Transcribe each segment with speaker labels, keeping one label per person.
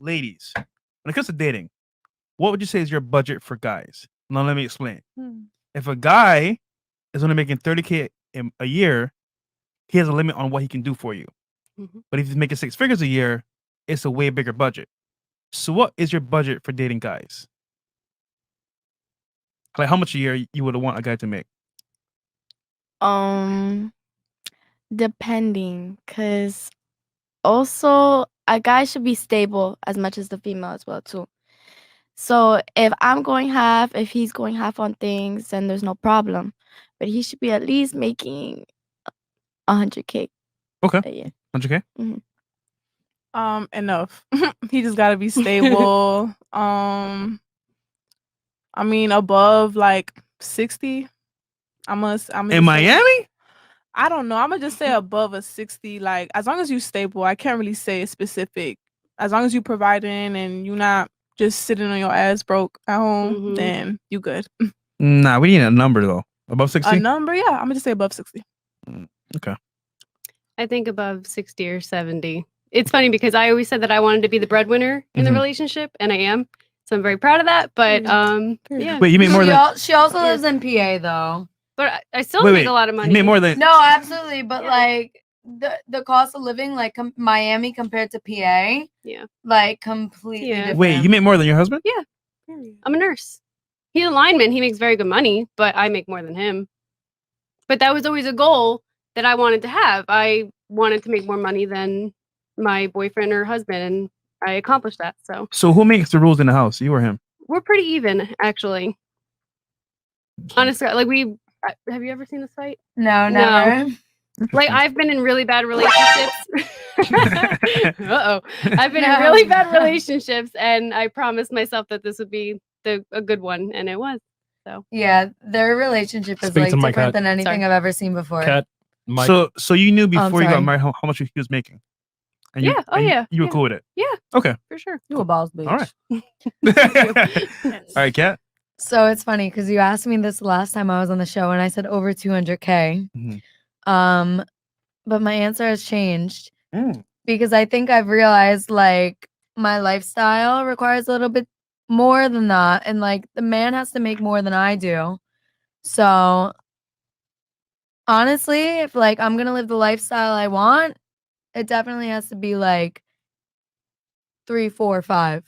Speaker 1: ladies, when it comes to dating, what would you say is your budget for guys? Now let me explain. If a guy is only making 30K a year, he has a limit on what he can do for you. But if he's making 6 figures a year, it's a way bigger budget. So what is your budget for dating guys? Like how much a year you would want a guy to make?
Speaker 2: Depending, because also a guy should be stable as much as the female as well too. So if I'm going half, if he's going half on things, then there's no problem. But he should be at least making 100K.
Speaker 1: Okay.
Speaker 2: A year.
Speaker 1: 100K?
Speaker 3: Enough. He just gotta be stable. I mean, above like 60.
Speaker 1: In Miami?
Speaker 3: I don't know. I'm gonna just say above a 60. Like, as long as you stable, I can't really say specific. As long as you providing and you not just sitting on your ass broke at home, then you good.
Speaker 1: Nah, we need a number though. Above 60?
Speaker 3: A number, yeah. I'm gonna just say above 60.
Speaker 1: Okay.
Speaker 4: I think above 60 or 70. It's funny because I always said that I wanted to be the breadwinner in the relationship, and I am. So I'm very proud of that. But yeah.
Speaker 1: Wait, you make more than
Speaker 5: She also lives in PA though.
Speaker 4: But I still make a lot of money.
Speaker 1: You make more than
Speaker 5: No, absolutely. But like the cost of living, like Miami compared to PA, like completely different.
Speaker 1: Wait, you make more than your husband?
Speaker 4: Yeah. I'm a nurse. He's a lineman. He makes very good money, but I make more than him. But that was always a goal that I wanted to have. I wanted to make more money than my boyfriend or husband, and I accomplished that.
Speaker 1: So who makes the rules in the house? You or him?
Speaker 4: We're pretty even, actually. Honestly, like have you ever seen this fight?
Speaker 5: No, never.
Speaker 4: Like I've been in really bad relationships. I've been in really bad relationships, and I promised myself that this would be a good one, and it was. So
Speaker 5: yeah, their relationship is different than anything I've ever seen before.
Speaker 6: Kat,
Speaker 1: so you knew before you got married how much he was making? And you, you were cool with it?
Speaker 4: Yeah.
Speaker 1: Okay.
Speaker 4: For sure.
Speaker 5: You a boss bitch.
Speaker 1: All right. All right, Kat.
Speaker 5: So it's funny because you asked me this last time I was on the show, and I said over 200K. But my answer has changed because I think I've realized like my lifestyle requires a little bit more than that, and like the man has to make more than I do. So honestly, if like I'm gonna live the lifestyle I want, it definitely has to be like 3, 4, 5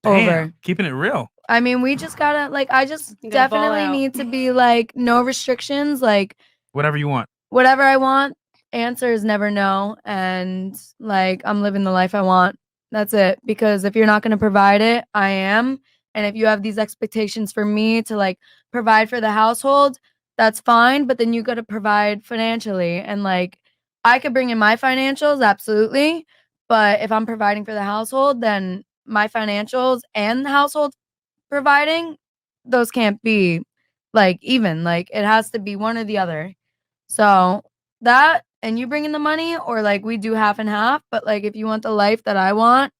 Speaker 5: over.
Speaker 1: Keeping it real.
Speaker 5: I mean, we just gotta like. I just definitely need to be like no restrictions. Like
Speaker 1: whatever you want.
Speaker 5: Whatever I want. Answer is never no, and like I'm living the life I want. That's it. Because if you're not gonna provide it, I am. And if you have these expectations for me to like provide for the household, that's fine. But then you gotta provide financially, and like I could bring in my financials, absolutely. But if I'm providing for the household, then my financials and the household providing, those can't be like even. Like it has to be one or the other. So that, and you bring in the money, or like we do half and half. But like if you want the life that I want,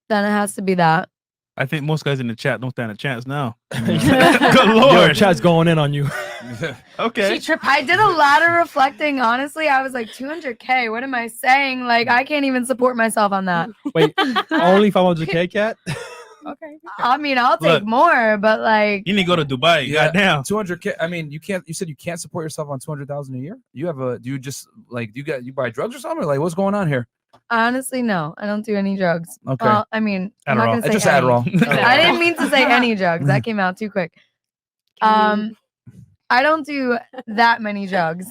Speaker 5: then it has to be that.
Speaker 1: I think most guys in the chat don't stand a chance now. Good Lord.
Speaker 6: Yo, chat's going in on you.
Speaker 1: Okay.
Speaker 5: I did a lot of reflecting. Honestly, I was like 200K. What am I saying? Like I can't even support myself on that.
Speaker 6: Wait, only 500K, Kat?
Speaker 5: Okay. I mean, I'll take more, but like
Speaker 1: you need to go to Dubai.
Speaker 7: Yeah,
Speaker 1: Goddamn.
Speaker 7: 200K. I mean, you can't. You said you can't support yourself on 200,000 a year. You have a. Do you just like you buy drugs or something? Or like what's going on here?
Speaker 5: Honestly, no. I don't do any drugs.
Speaker 7: Okay.
Speaker 5: Well, I mean, I'm not gonna say
Speaker 7: just
Speaker 5: any.
Speaker 7: Adderall.
Speaker 5: I didn't mean to say any drugs. That came out too quick. I don't do that many drugs.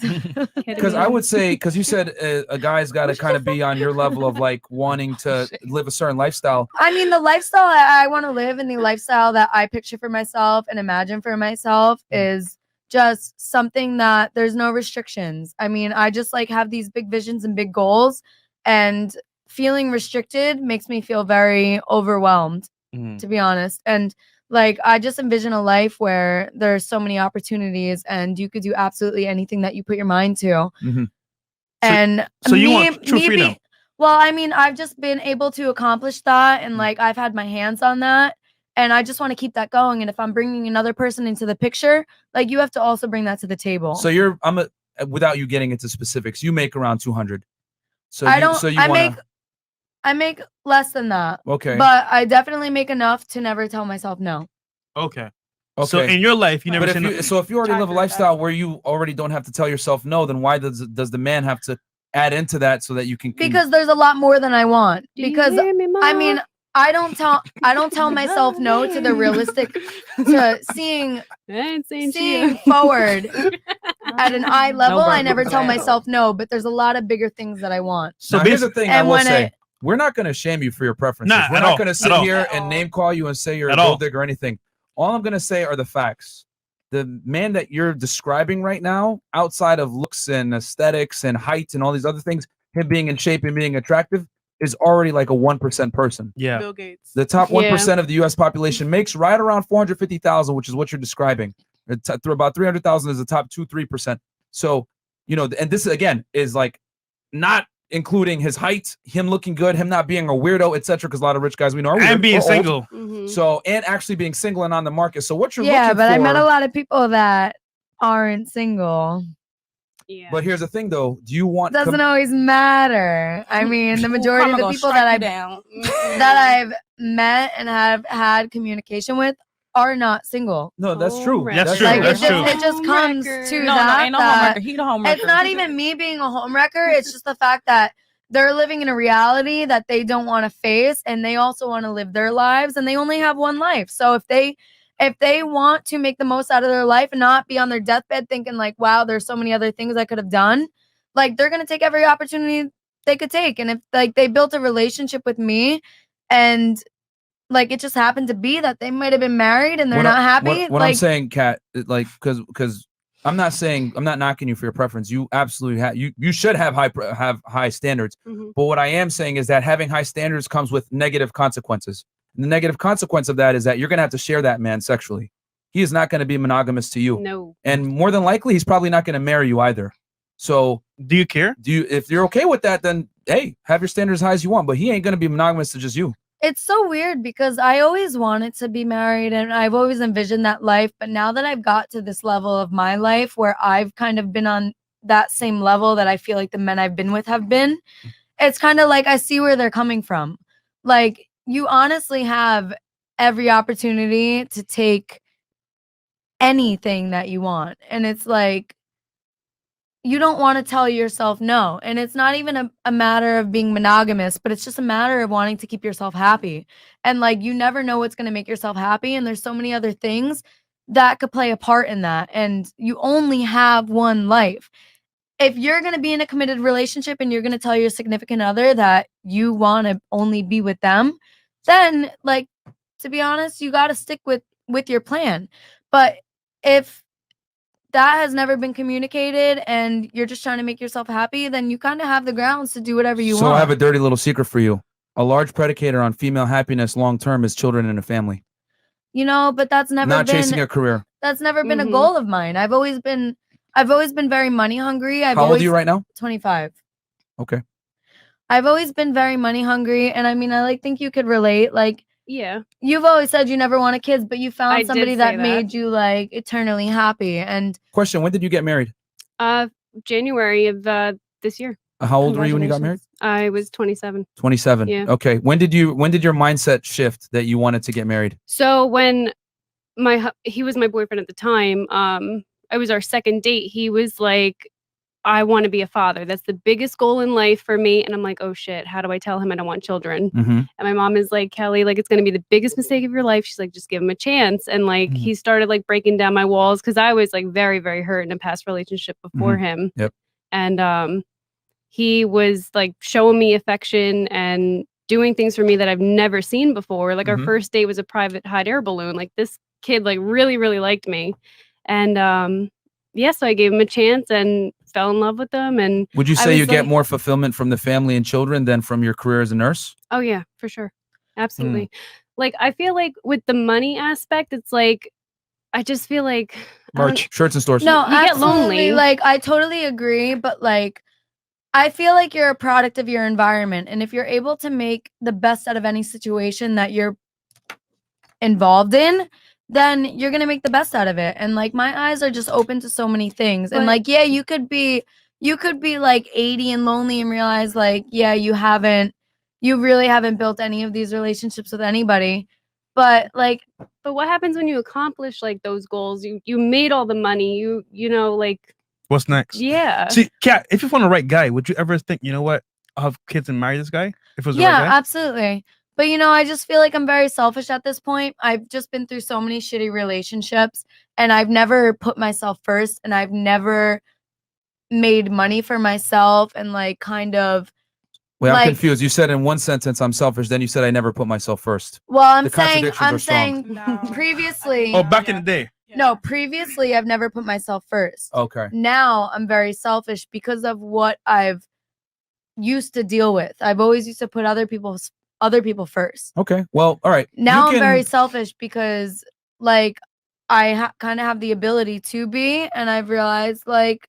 Speaker 7: Because I would say, because you said a guy's got to kind of be on your level of like wanting to live a certain lifestyle.
Speaker 5: I mean, the lifestyle I want to live and the lifestyle that I picture for myself and imagine for myself is just something that there's no restrictions. I mean, I just like have these big visions and big goals, and feeling restricted makes me feel very overwhelmed, to be honest. And like, I just envision a life where there's so many opportunities and you could do absolutely anything that you put your mind to. And
Speaker 1: so you want true freedom?
Speaker 5: Well, I mean, I've just been able to accomplish that, and like I've had my hands on that, and I just want to keep that going. And if I'm bringing another person into the picture, like you have to also bring that to the table.
Speaker 7: So without you getting into specifics, you make around 200. So
Speaker 5: I I make less than that.
Speaker 7: Okay.
Speaker 5: But I definitely make enough to never tell myself no.
Speaker 1: Okay.
Speaker 7: Okay.
Speaker 1: So in your life, you never
Speaker 7: But
Speaker 1: said no.
Speaker 7: if you already live a
Speaker 3: Accurate,
Speaker 7: lifestyle
Speaker 3: accurate.
Speaker 7: where you already don't have to tell yourself no, then why does the man have to add into that so that you can?
Speaker 5: Because there's a lot more than I want.
Speaker 4: Do you
Speaker 5: Because
Speaker 4: hear me,
Speaker 5: I
Speaker 4: Ma?
Speaker 5: mean, I don't tell myself no to the realistic to seeing
Speaker 4: I ain't saying
Speaker 5: seeing
Speaker 4: shit.
Speaker 5: forward at an eye level. I
Speaker 3: broken
Speaker 5: never tell
Speaker 3: glass.
Speaker 5: myself no, but there's a lot of bigger things that I want.
Speaker 1: So
Speaker 7: Now, here's the
Speaker 1: basically,
Speaker 7: thing I
Speaker 5: and
Speaker 7: will
Speaker 5: when
Speaker 7: say.
Speaker 5: I-
Speaker 7: We're not going to shame you for your preferences.
Speaker 1: Nah,
Speaker 7: We're
Speaker 1: at
Speaker 7: not
Speaker 1: all,
Speaker 7: going to
Speaker 1: at
Speaker 7: sit
Speaker 1: all.
Speaker 7: here
Speaker 3: At
Speaker 7: and
Speaker 3: all.
Speaker 7: name call you and say you're
Speaker 1: At
Speaker 7: a
Speaker 1: all.
Speaker 7: gold digger or anything. All I'm going to say are the facts. The man that you're describing right now, outside of looks and aesthetics and height and all these other things, him being in shape and being attractive, is already like a 1% person.
Speaker 1: yeah.
Speaker 3: Bill Gates.
Speaker 7: The top
Speaker 4: Yeah.
Speaker 7: 1% of the U.S. population makes right around 450,000, which is what you're describing. Through about 300,000 is the top 2-3%. So, and this again is like not including his height, him looking good, him not being a weirdo, etc. Because a lot of rich guys we know are weird
Speaker 1: And being
Speaker 7: or old.
Speaker 1: single.
Speaker 4: Mhm.
Speaker 7: So, and actually being single and on the market. So, what you're
Speaker 5: Yeah,
Speaker 7: looking
Speaker 5: but
Speaker 7: for.
Speaker 5: I met a lot of people that aren't single.
Speaker 4: Yeah.
Speaker 7: But here's the thing, though. Do you want?
Speaker 5: Doesn't always matter. I mean, the majority of the people that I've met and have had communication with are not single.
Speaker 7: No, that's true.
Speaker 4: Home
Speaker 1: That's
Speaker 4: wrecker.
Speaker 1: true,
Speaker 5: Like
Speaker 1: that's true.
Speaker 5: it just comes
Speaker 4: Homewrecker.
Speaker 5: to
Speaker 8: No,
Speaker 5: that.
Speaker 8: ain't no
Speaker 5: that
Speaker 8: homewrecker. He the homewrecker.
Speaker 5: it's not even me being a homewrecker. It's just the fact that they're living in a reality that they don't want to face, and they also want to live their lives, and they only have one life. So if they want to make the most out of their life and not be on their deathbed thinking like, wow, there's so many other things I could have done, like they're gonna take every opportunity they could take. And if like they built a relationship with me and like it just happened to be that they might have been married and they're not happy.
Speaker 7: What
Speaker 5: like
Speaker 7: I'm saying, Kat, like because I'm not knocking you for your preference. You absolutely have you should have high standards.
Speaker 4: Mhm.
Speaker 7: But what I am saying is that having high standards comes with negative consequences. And the negative consequence of that is that you're gonna have to share that man sexually. He is not going to be monogamous to you,
Speaker 4: No.
Speaker 7: and more than likely, he's probably not going to marry you either. So,
Speaker 1: Do you care?
Speaker 7: if you're okay with that, then hey, have your standards as high as you want. But he ain't going to be monogamous to just you.
Speaker 5: it's so weird because I always wanted to be married and I've always envisioned that life. But now that I've got to this level of my life where I've kind of been on that same level that I feel like the men I've been with have been, it's kind of like I see where they're coming from. Like you honestly have every opportunity to take anything that you want. And it's like, you don't want to tell yourself no. And it's not even a matter of being monogamous, but it's just a matter of wanting to keep yourself happy. And like, you never know what's going to make yourself happy. And there's so many other things that could play a part in that. And you only have one life. If you're going to be in a committed relationship and you're going to tell your significant other that you want to only be with them, then like, to be honest, you got to stick with your plan. But if that has never been communicated and you're just trying to make yourself happy, then you kind of have the grounds to do whatever you
Speaker 7: So
Speaker 5: want.
Speaker 7: I have a dirty little secret for you. A large predicator on female happiness long term is children and a family.
Speaker 5: You know, but that's never
Speaker 7: Not
Speaker 5: been
Speaker 7: chasing a career.
Speaker 5: that's never been a
Speaker 4: Mhm.
Speaker 5: goal of mine. I've always been very money hungry.
Speaker 7: How old are you right now?
Speaker 5: 25.
Speaker 7: Okay.
Speaker 5: I've always been very money hungry, and I mean, I like think you could relate. Like
Speaker 4: Yeah.
Speaker 5: you've always said you never wanted kids, but you
Speaker 4: I
Speaker 5: found
Speaker 4: did
Speaker 5: somebody
Speaker 4: say
Speaker 5: that
Speaker 4: that.
Speaker 5: made you like eternally happy. And
Speaker 7: Question: when did you get married?
Speaker 4: January of this year.
Speaker 7: How old were you when you got married?
Speaker 4: I was 27.
Speaker 7: 27.
Speaker 4: Yeah.
Speaker 7: Okay. When did your mindset shift that you wanted to get married?
Speaker 4: So when he was my boyfriend at the time, it was our second date. He was like, I want to be a father. That's the biggest goal in life for me. And I'm like, oh shit, how do I tell him I don't want children?
Speaker 7: Mm-hmm.
Speaker 4: And my mom is like, Kelly, like it's gonna be the biggest mistake of your life. She's like, just give him a chance. And like
Speaker 7: Mhm.
Speaker 4: he started like breaking down my walls because I was like very, very hurt in a past relationship before him.
Speaker 7: Yep.
Speaker 4: And he was like showing me affection and doing things for me that I've never seen before. Like
Speaker 7: Mhm.
Speaker 4: our first date was a private hot air balloon. Like this kid like really, really liked me. And yeah, so I gave him a chance and fell in love with him. And
Speaker 7: Would you
Speaker 4: I
Speaker 7: say
Speaker 4: was
Speaker 7: you get
Speaker 4: like-
Speaker 7: more fulfillment from the family and children than from your career as a nurse?
Speaker 4: oh yeah, for sure. Absolutely. Like I feel like with the money aspect, it's like I just feel like I don't-
Speaker 7: Merch, shirts and stores.
Speaker 5: no,
Speaker 4: You get
Speaker 5: absolutely.
Speaker 4: lonely.
Speaker 5: Like I totally agree, but like I feel like you're a product of your environment, and if you're able to make the best out of any situation that you're involved in, then you're gonna make the best out of it. And like my eyes are just open to so many things. And
Speaker 4: But-
Speaker 5: like, yeah, you could be like 80 and lonely and realize like, yeah, you haven't you really haven't built any of these relationships with anybody. But like,
Speaker 4: But what happens when you accomplish like those goals? You made all the money. You know like
Speaker 1: What's next?
Speaker 4: yeah.
Speaker 1: See, Kat, if you found the right guy, would you ever think, you know what, I'll have kids and marry this guy? If it was the
Speaker 5: yeah,
Speaker 1: right guy?
Speaker 5: absolutely. But you know, I just feel like I'm very selfish at this point. I've just been through so many shitty relationships, and I've never put myself first, and I've never made money for myself, and like kind of.
Speaker 7: Wait, I'm
Speaker 5: Like-
Speaker 7: confused. You said in one sentence I'm selfish, then you said I never put myself first.
Speaker 5: Well, I'm
Speaker 7: The
Speaker 5: saying,
Speaker 7: contradictions are
Speaker 5: I'm
Speaker 7: strong.
Speaker 5: saying
Speaker 3: No.
Speaker 5: previously.
Speaker 1: Oh, back in the day.
Speaker 5: No, previously I've never put myself first.
Speaker 7: Okay.
Speaker 5: Now I'm very selfish because of what I've used to deal with. I've always used to put other people first.
Speaker 7: Okay. Well, all right.
Speaker 5: Now
Speaker 7: You
Speaker 5: I'm very
Speaker 7: can-
Speaker 5: selfish because like I kind of have the ability to be, and I've realized like,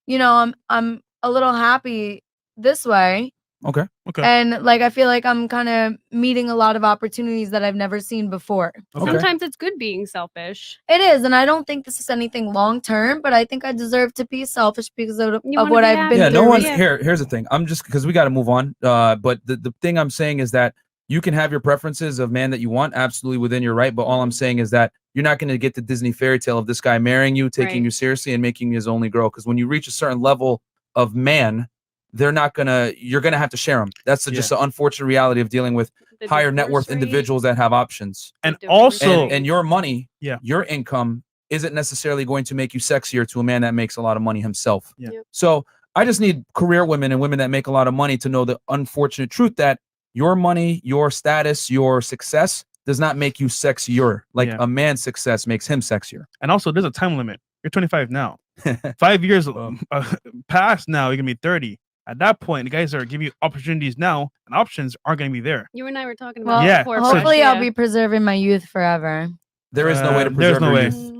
Speaker 5: you know, I'm a little happy this way.
Speaker 7: Okay.
Speaker 1: Okay.
Speaker 5: And like I feel like I'm kind of meeting a lot of opportunities that I've never seen before.
Speaker 1: Okay.
Speaker 4: Sometimes it's good being selfish.
Speaker 5: It is, and I don't think this is anything long term, but I think I deserve to be selfish because of
Speaker 4: You wanna
Speaker 5: what
Speaker 4: be
Speaker 5: I've
Speaker 4: happy.
Speaker 5: been
Speaker 7: Yeah,
Speaker 5: through.
Speaker 7: no one
Speaker 4: Yeah.
Speaker 7: here's the thing. I'm just because we got to move on. But the thing I'm saying is that you can have your preferences of man that you want, absolutely within your right. But all I'm saying is that you're not going to get the Disney fairy tale of this guy marrying you, taking
Speaker 4: Right.
Speaker 7: you seriously, and making you his only girl. Because when you reach a certain level of man, you're gonna have to share them. That's
Speaker 1: Yeah.
Speaker 7: just the unfortunate reality of dealing with
Speaker 4: The
Speaker 7: higher net worth
Speaker 4: divorce rate.
Speaker 7: individuals that have options.
Speaker 1: And
Speaker 4: The divorce
Speaker 1: also,
Speaker 4: rate.
Speaker 7: And your money,
Speaker 1: Yeah.
Speaker 7: your income isn't necessarily going to make you sexier to a man that makes a lot of money himself.
Speaker 1: Yeah.
Speaker 4: Yep.
Speaker 7: So I just need career women and women that make a lot of money to know the unfortunate truth that your money, your status, your success does not make you sexier. Like
Speaker 1: Yeah.
Speaker 7: a man's success makes him sexier.
Speaker 1: and also, there's a time limit. You're 25 now. 5 years past now, you're gonna be 30. At that point, the guys are giving you opportunities now, and options aren't gonna be there.
Speaker 4: You and I were talking
Speaker 5: Well,
Speaker 4: about
Speaker 1: Yeah,
Speaker 4: before.
Speaker 1: so-
Speaker 5: hopefully I'll
Speaker 4: yeah.
Speaker 5: be preserving my youth forever.
Speaker 7: There is no way to
Speaker 1: There's
Speaker 7: preserve
Speaker 1: no
Speaker 7: your
Speaker 1: way.
Speaker 7: youth.
Speaker 4: Mm.